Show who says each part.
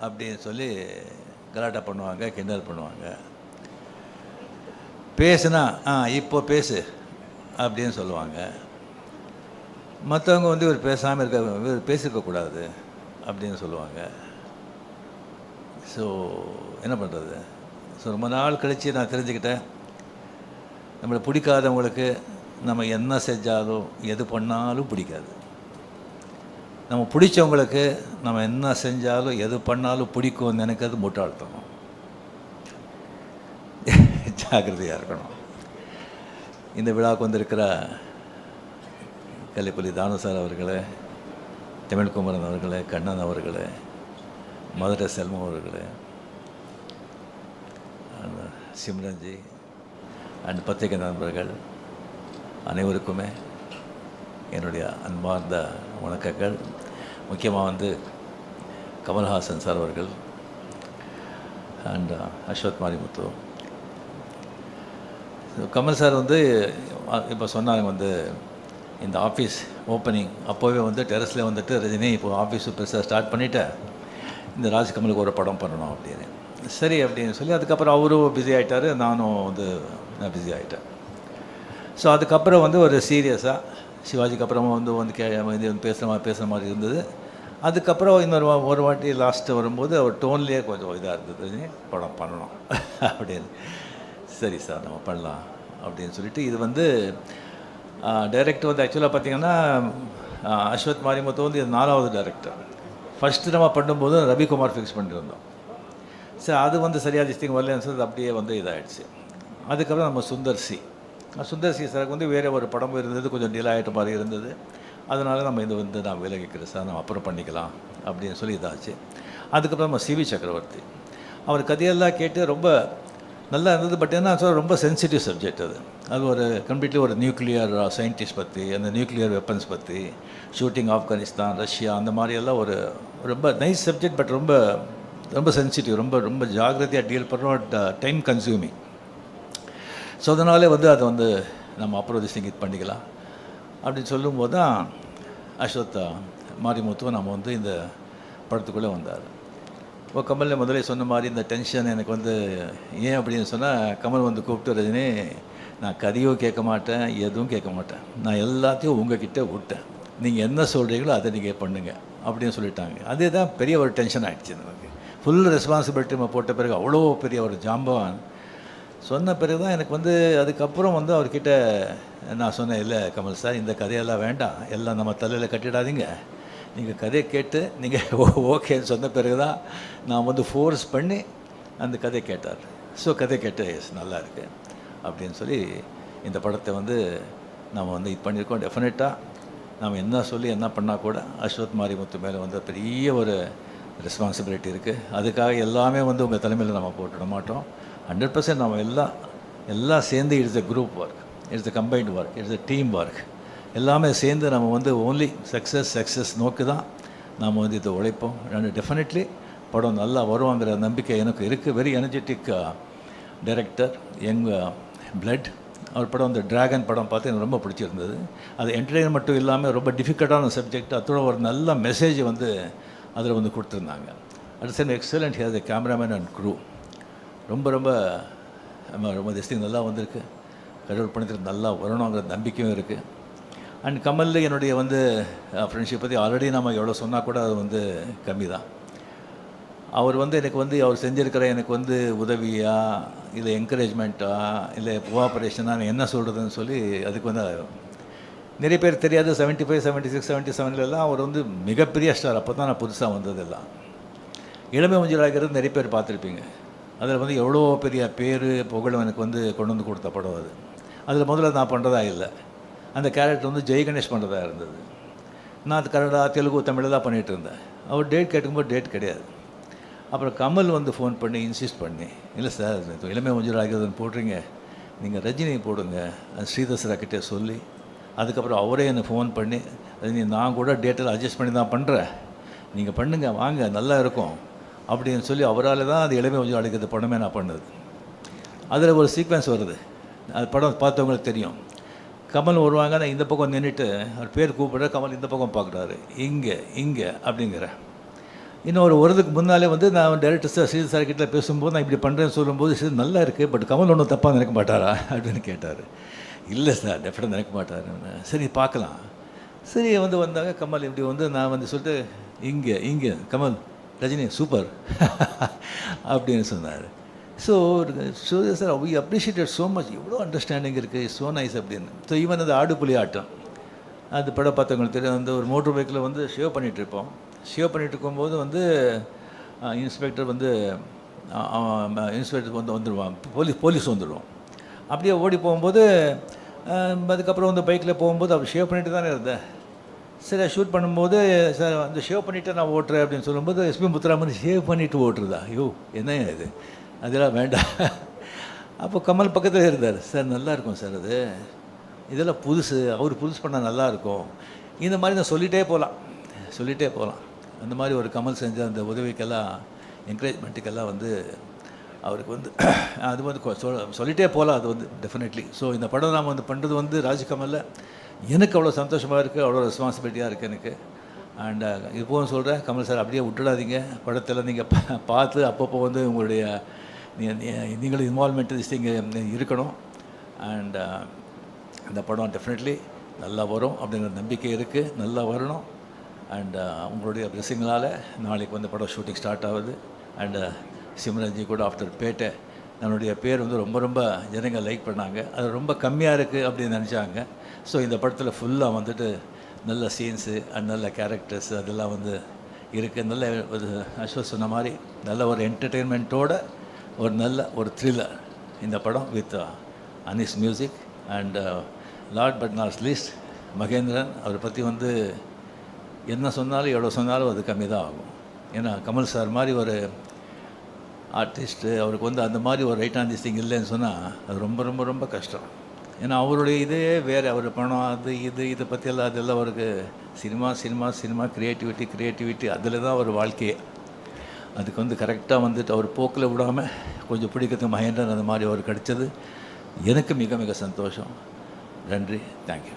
Speaker 1: அப்படின்னு சொல்லி கலாட்டா பண்ணுவாங்க, கிண்டல் பண்ணுவாங்க. பேசுனா இப்போ பேசு அப்படின்னு சொல்லுவாங்க. மற்றவங்க வந்து இவர் பேசாமல் இவர் பேசியிருக்கக்கூடாது அப்படின்னு சொல்லுவாங்க. ஸோ என்ன பண்ணுறது? ஸோ ரொம்ப நாள் கழித்து நான் தெரிஞ்சுக்கிட்டேன், நம்மளை பிடிக்காதவங்களுக்கு நம்ம என்ன செஞ்சாலும் எது பண்ணாலும் பிடிக்காது. நம்ம பிடிச்சவங்களுக்கு நம்ம என்ன செஞ்சாலும் எது பண்ணாலும் பிடிக்கும்னு நினைக்கிறது முட்டாள்தனம். ஜாக்கிரதையாக இருக்கணும். இந்த விழாவுக்கு வந்திருக்கிற கல்லிப்பள்ளி தானு சார் அவர்களே, தமிழ்குமரன் அவர்களே, கண்ணன் அவர்களே, மதுரை செல்வம் அவர்களே, சிம்ரன்ஜி அண்ட் பத்திரிகை நண்பர்கள் அனைவருக்குமே என்னுடைய அன்பார்ந்த வணக்கங்கள். முக்கியமாக வந்து கமல்ஹாசன் சார் அவர்கள் அண்ட் அஸ்வத் மாரிமுத்து. கமல் சார் வந்து இப்போ சொன்னாங்க வந்து இந்த ஆஃபீஸ் ஓப்பனிங் அப்போவே வந்து டெரஸில் வந்துட்டு ரஜினி இப்போது ஆஃபீஸ் பெருசாக ஸ்டார்ட் பண்ணிவிட்டேன், இந்த ராஜ்கமலுக்கு ஒரு படம் பண்ணணும் அப்படின்னு. சரி அப்படின்னு சொல்லி அதுக்கப்புறம் அவரும் பிஸி ஆகிட்டார், நானும் வந்து நான் பிஸி ஆகிட்டேன். ஸோ அதுக்கப்புறம் வந்து ஒரு சீரியஸாக சிவாஜிக்கு அப்புறமா வந்து பேசுகிற மாதிரி இருந்தது. அதுக்கப்புறம் ஒரு வாட்டி லாஸ்ட்டு வரும்போது அவர் டோன்லேயே கொஞ்சம் இதாக இருந்தது, படம் பண்ணணும் அப்படின்னு. சரி சார் நம்ம பண்ணலாம் அப்படின்னு சொல்லிட்டு இது வந்து டைரக்டர் வந்து ஆக்சுவலாக பார்த்திங்கன்னா அஸ்வத் மாரிமுத்து வந்து இது 4வது டைரக்டர். ஃபஸ்ட்டு நம்ம பண்ணும்போது ரவிக்குமார் ஃபிக்ஸ் பண்ணியிருந்தோம். சரி அது வந்து சரியாக திஸ்டிங் வரலன்னு சொல்லி அப்படியே வந்து இதாகிடுச்சு. அதுக்கப்புறம் நம்ம சுந்தர் சி சாருக்கு வந்து வேறு ஒரு படம் இருந்தது, கொஞ்சம் டிலே ஆகிட்ட மாதிரி இருந்தது. அதனால் நம்ம இது வந்து நான் விலகிக்கிறேன் சார், நம்ம அப்புறம் பண்ணிக்கலாம் அப்படின்னு சொல்லி இதாச்சு. அதுக்கப்புறம் நம்ம சிவி சக்கரவர்த்தி அவர் கதையெல்லாம் கேட்டு ரொம்ப நல்லா இருந்தது. பட் என்ன சொல்ல ரொம்ப சென்சிட்டிவ் சப்ஜெக்ட் அது ஒரு கம்ப்ளீட்லி ஒரு நியூக்ளியர் சயின்டிஸ்ட் பற்றி, அந்த நியூக்ளியர் வெப்பன்ஸ் பற்றி, ஷூட்டிங் ஆப்கானிஸ்தான், ரஷ்யா, அந்த மாதிரியெல்லாம் ஒரு ரொம்ப நைஸ் சப்ஜெக்ட். பட் ரொம்ப ரொம்ப சென்சிட்டிவ், ரொம்ப ரொம்ப ஜாகிரதையாக டீல் பண்ணுறோம், டைம் கன்சியூமிங். ஸோ அதனாலே வந்து அதை வந்து நம்ம அப்புறம் இது பண்ணிக்கலாம் அப்படின்னு சொல்லும்போது தான் அஸ்வத் மாரிமுத்துவை நம்ம வந்து இந்த படத்துக்குள்ளே வந்தார். இப்போ கமலில் முதலே சொன்ன மாதிரி இந்த டென்ஷன் எனக்கு வந்து ஏன் அப்படின்னு சொன்னால், கமல் வந்து கூப்பிட்டு ரஜினி நான் கதையும் கேட்க மாட்டேன், எதுவும் கேட்க மாட்டேன், நான் எல்லாத்தையும் உங்ககிட்ட விட்டேன், நீங்கள் என்ன சொல்கிறீங்களோ அதை நீங்கள் பண்ணுங்கள் அப்படின்னு சொல்லிட்டாங்க. அதே தான் பெரிய ஒரு டென்ஷன் ஆகிடுச்சு நமக்கு. ஃபுல் ரெஸ்பான்சிபிலிட்டி நம்ம போட்ட பிறகு அவ்வளோ பெரிய ஒரு ஜாம்பவான் சொன்ன பிறகு தான் எனக்கு வந்து அதுக்கப்புறம் வந்து அவர்கிட்ட நான் சொன்னேன், இல்லை கமல் சார் இந்த கதையெல்லாம் வேண்டாம், எல்லாம் நம்ம தலையில் கட்டிடாதீங்க, நீங்கள் கதையை கேட்டு நீங்கள் ஓகேன்னு சொன்ன பிறகு தான் நான் வந்து ஃபோர்ஸ் பண்ணி அந்த கதையை கேட்டார். ஸோ கதை கேட்டு எஸ் நல்லா இருக்குது அப்படின்னு சொல்லி இந்த படத்தை வந்து நம்ம வந்து இது பண்ணியிருக்கோம். டெஃபினட்டாக நம்ம என்ன சொல்லி என்ன பண்ணால் கூட அஸ்வத் மாரிமுத்து மேலே வந்து பெரிய ஒரு ரெஸ்பான்சிபிலிட்டி இருக்குது. அதுக்காக எல்லாமே வந்து உங்கள் தலைமையில் நம்ம போட்டுட மாட்டோம். 100% நம்ம எல்லாம் சேர்ந்து it's a group work, it's a combined work, it's a team work. எல்லாமே சேர்ந்து நம்ம வந்து ஓன்லி சக்ஸஸ் நோக்கி தான் நாம் வந்து இதை உழைப்போம். டெஃபினெட்லி படம் நல்லா வருவாங்கிற நம்பிக்கை எனக்கு இருக்குது. Very energetic director, young blood. அவர் படம் அந்த டிராகன் படம் பார்த்து எனக்கு ரொம்ப பிடிச்சிருந்தது. அது என்டர்டெயின்மெண்ட் மட்டும் இல்லாமல் ரொம்ப டிஃபிகல்ட்டான சப்ஜெக்ட், அதோட ஒரு நல்ல மெசேஜ் வந்து அதில் வந்து கொடுத்துருந்தாங்க. At same excellent has a cameraman and crew. ரொம்ப ரொம்ப ரொம்ப திஸ்டிங் நல்லா வந்திருக்கு. கடவுள் பணத்தில் நல்லா வரணுங்கிற நம்பிக்கையும் இருக்குது. அண்ட் கமலில் என்னுடைய வந்து ஃப்ரெண்ட்ஷிப் பற்றி ஆல்ரெடி நம்ம எவ்வளோ சொன்னால் கூட அது வந்து கம்மி தான். அவர் வந்து எனக்கு வந்து அவர் செஞ்சுருக்கிற எனக்கு வந்து உதவியா இல்லை என்கரேஜ்மெண்ட்டா இல்லை கோஆப்ரேஷனாக என்ன சொல்கிறதுன்னு சொல்லி அதுக்கு வந்து நிறைய பேர் தெரியாது. 75, 76, 77 அவர் வந்து மிகப்பெரிய ஸ்டார். அப்போ தான் நான் புதுசாக வந்ததெல்லாம். இளமை மஞ்சளாகிறது நிறைய பேர் பார்த்துருப்பீங்க. அதில் வந்து எவ்வளோ பெரிய பேர் புகழும் எனக்கு வந்து கொண்டு வந்து கொடுத்த படம் அது. அதில் முதல்ல நான் பண்ணுறதா இல்லை, அந்த கேரக்டர் வந்து ஜெய் கணேஷ் பண்ணுறதா இருந்தது. நான் அது கன்னடா, தெலுங்கு, தமிழில் தான் பண்ணிகிட்டு இருந்தேன். அவர் டேட் கேட்கும்போது டேட் கிடையாது. அப்புறம் கமல் வந்து ஃபோன் பண்ணி இன்சிஸ்ட் பண்ணி, இல்லை சார் இளமை மஞ்சளாகிறதுன்னு போடுறீங்க, நீங்கள் ரஜினி போடுங்க ஸ்ரீதர் சார்கிட்டே சொல்லி, அதுக்கப்புறம் அவரே என்னை ஃபோன் பண்ணி, ரஜினி நான் கூட டேட்டில் அட்ஜஸ்ட் பண்ணி தான் பண்ணுறேன், நீங்கள் பண்ணுங்கள் வாங்க நல்லா இருக்கும் அப்படின்னு சொல்லி அவரால் தான் அது இளமை மஞ்சள் அழைக்கிறது படமே நான் பண்ணது. அதில் ஒரு சீக்வன்ஸ் வருது, அது படம் பார்த்தவங்களுக்கு தெரியும். கமல் வருவாங்க, நான் இந்த பக்கம் நின்றுட்டு அவர் பேர் கூப்பிட்ற, கமல் இந்த பக்கம் பார்க்குறாரு, இங்கே அப்படிங்கிற. இன்னும் ஒரு வருதுக்கு முன்னாலே வந்து நான் டைரக்டர் சார் ஸ்ரீதர் சார் கிட்ட பேசும்போது நான் இப்படி பண்ணுறேன்னு சொல்லும்போது சரி நல்லா இருக்குது, பட் கமல் ஒன்றும் தப்பாக நினைக்க மாட்டாரா அப்படின்னு கேட்டார். இல்லை சார் டெஃபினட்டாக நினைக்க மாட்டார். சரி பார்க்கலாம். சரி வந்தாங்க கமல் இப்படி நான் சொல்லிட்டு இங்கே கமல் ரஜினி சூப்பர் அப்படின்னு சொன்னார். So Suriya sir we appreciated so much, எவ்வளோ அண்டர்ஸ்டாண்டிங் இருக்குது, ஸோ நைஸ் அப்படின்னு. ஸோ ஈவன் அந்த ஆடுபுலி ஆட்டம் அது படம் பார்த்தவங்களுக்கு தெரியும். ஒரு மோட்டர் பைக்கில் ஷேவ் பண்ணிகிட்ருப்போம். ஷேவ் பண்ணிகிட்டு இருக்கும்போது இன்ஸ்பெக்டர் இன்ஸ்பெக்டர் வந்துடுவான், போலீஸ் வந்துடுவோம். அப்படியே ஓடி போகும்போது அதுக்கப்புறம் பைக்கில் போகும்போது அவர் ஷேவ் பண்ணிட்டு தானே இருந்தேன். சரி ஷூட் பண்ணும்போது சார் ஷேவ் பண்ணிவிட்டு நான் ஓட்டுறேன் அப்படின்னு சொல்லும்போது எஸ்பி முத்துராமன் ஷேவ் பண்ணிவிட்டு ஓட்டுறதா, ஐயோ என்ன இது, அதெல்லாம் வேண்டாம். அப்போ கமல் பக்கத்தில் இருந்தார். சார் நல்லாயிருக்கும் சார், இதெல்லாம் புதுசு, அவர் புதுசு பண்ணால் நல்லாயிருக்கும். இந்த மாதிரி நான் சொல்லிகிட்டே போகலாம். அந்த மாதிரி ஒரு கமல் செஞ்ச அந்த உதவிக்கெல்லாம் என்கரேஜ்மெண்ட்டுக்கெல்லாம் அவருக்கு அது சொல்லிகிட்டே போகலாம். அது டெஃபினெட்லி. ஸோ இந்த படம் நாம் பண்ணுறது ராஜ்கமலில் எனக்கு அவ்வளோ சந்தோஷமாக இருக்குது, அவ்வளோ ரெஸ்பான்சிபிலிட்டியாக இருக்குது எனக்கு. அண்ட் இப்போவும் சொல்கிறேன், கமல் சார் அப்படியே விட்டுடாதீங்க. படத்தில் நீங்கள் பார்த்து அப்பப்போ உங்களுடைய நீங்களும் இன்வால்மெண்ட் இங்கே இருக்கணும். அண்ட் அந்த படம் டெஃபினெட்லி நல்லா வரும் அப்படிங்கிற நம்பிக்கை இருக்குது, நல்லா வரணும். அண்ட் உங்களுடைய பிளெஸிங்களால் நாளைக்கு படம் ஷூட்டிங் ஸ்டார்ட் ஆகுது. அண்டு சிம்ரன்ஜி கூட ஆஃப்டர் பேட்டை நம்மளுடைய பேர் ரொம்ப ரொம்ப ஜனங்க லைக் பண்ணாங்க. அது ரொம்ப கம்மியாக இருக்குது அப்படின்னு நினச்சாங்க. ஸோ இந்த படத்தில் ஃபுல்லாக நல்ல சீன்ஸு அண்ட் நல்ல கேரக்டர்ஸ் அதெல்லாம் இருக்குது. நல்ல ஒரு அஸ்வத் சொன்ன மாதிரி நல்ல ஒரு என்டர்டெயின்மெண்ட்டோட ஒரு த்ரில்லர் இந்த படம் with Anees music. And last but not least Mahendran, அவரை பற்றி என்ன சொன்னாலும் எவ்வளோ சொன்னாலும் அது கம்மி தான் ஆகும். ஏன்னா கமல் சார் மாதிரி ஒரு ஆர்டிஸ்ட்டு அவருக்கு அந்த மாதிரி ஒரு ரைட் ஆன் திஸ் திங் இல்லைன்னு சொன்னால் அது ரொம்ப ரொம்ப ரொம்ப கஷ்டம். ஏன்னா அவருடைய இதே வேறு, அவர் பணம் அது இதை பற்றியெல்லாம் அதெல்லாம் அவருக்கு சினிமா க்ரியேட்டிவிட்டி அதில் தான் ஒரு வாழ்க்கையே. அதுக்கு கரெக்டாக அவர் போக்கில் விடாமல் கொஞ்சம் பிடிக்கிறதுக்கு மகேந்திரன் அந்த மாதிரி அவர் கிடைச்சது எனக்கு மிக மிக சந்தோஷம். நன்றி, தேங்க்யூ.